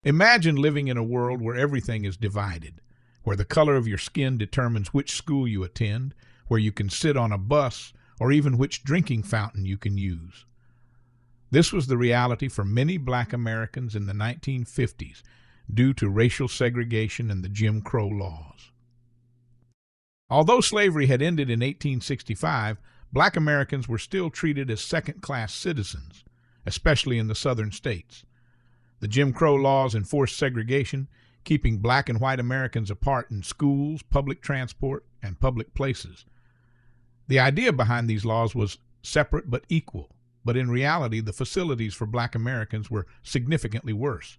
Imagine living in a world where everything is divided, where the color of your skin determines which school you attend, where you can sit on a bus, or even which drinking fountain you can use. This was the reality for many black Americans in the 1950s due to racial segregation and the Jim Crow laws. Although slavery had ended in 1865, black Americans were still treated as second-class citizens, especially in the southern states. The Jim Crow laws enforced segregation, keeping black and white Americans apart in schools, public transport, and public places. The idea behind these laws was separate but equal, but in reality, the facilities for black Americans were significantly worse.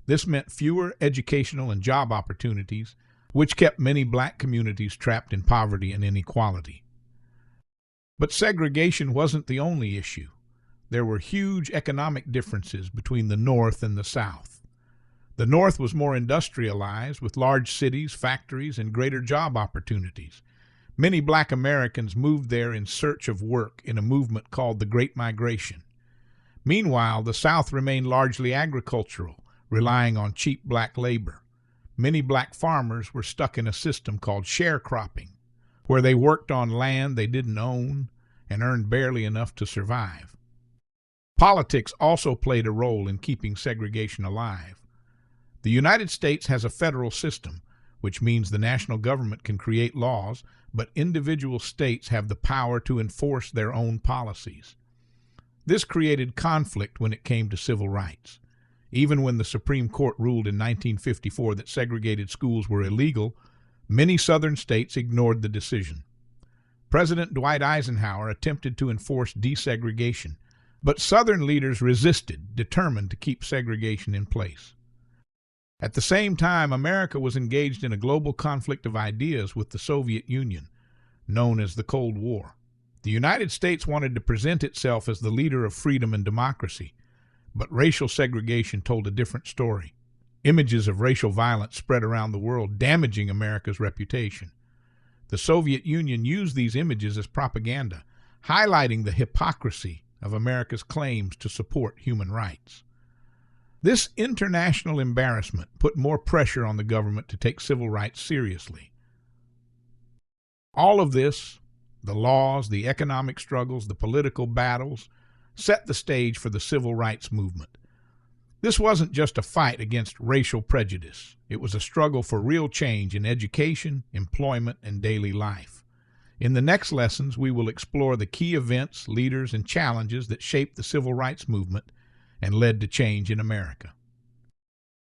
This meant fewer educational and job opportunities, which kept many black communities trapped in poverty and inequality. But segregation wasn't the only issue. There were huge economic differences between the North and the South. The North was more industrialized, with large cities, factories, and greater job opportunities. Many black Americans moved there in search of work in a movement called the Great Migration. Meanwhile, the South remained largely agricultural, relying on cheap black labor. Many black farmers were stuck in a system called sharecropping, where they worked on land they didn't own and earned barely enough to survive. Politics also played a role in keeping segregation alive. The United States has a federal system, which means the national government can create laws, but individual states have the power to enforce their own policies. This created conflict when it came to civil rights. Even when the Supreme Court ruled in 1954 that segregated schools were illegal, many southern states ignored the decision. President Dwight Eisenhower attempted to enforce desegregation, but Southern leaders resisted, determined to keep segregation in place. At the same time, America was engaged in a global conflict of ideas with the Soviet Union, known as the Cold War. The United States wanted to present itself as the leader of freedom and democracy, but racial segregation told a different story. Images of racial violence spread around the world, damaging America's reputation. The Soviet Union used these images as propaganda, highlighting the hypocrisy of America's claims to support human rights. This international embarrassment put more pressure on the government to take civil rights seriously. All of this, the laws, the economic struggles, the political battles, set the stage for the civil rights movement. This wasn't just a fight against racial prejudice. It was a struggle for real change in education, employment, and daily life. In the next lessons, we will explore the key events, leaders, and challenges that shaped the civil rights movement and led to change in America.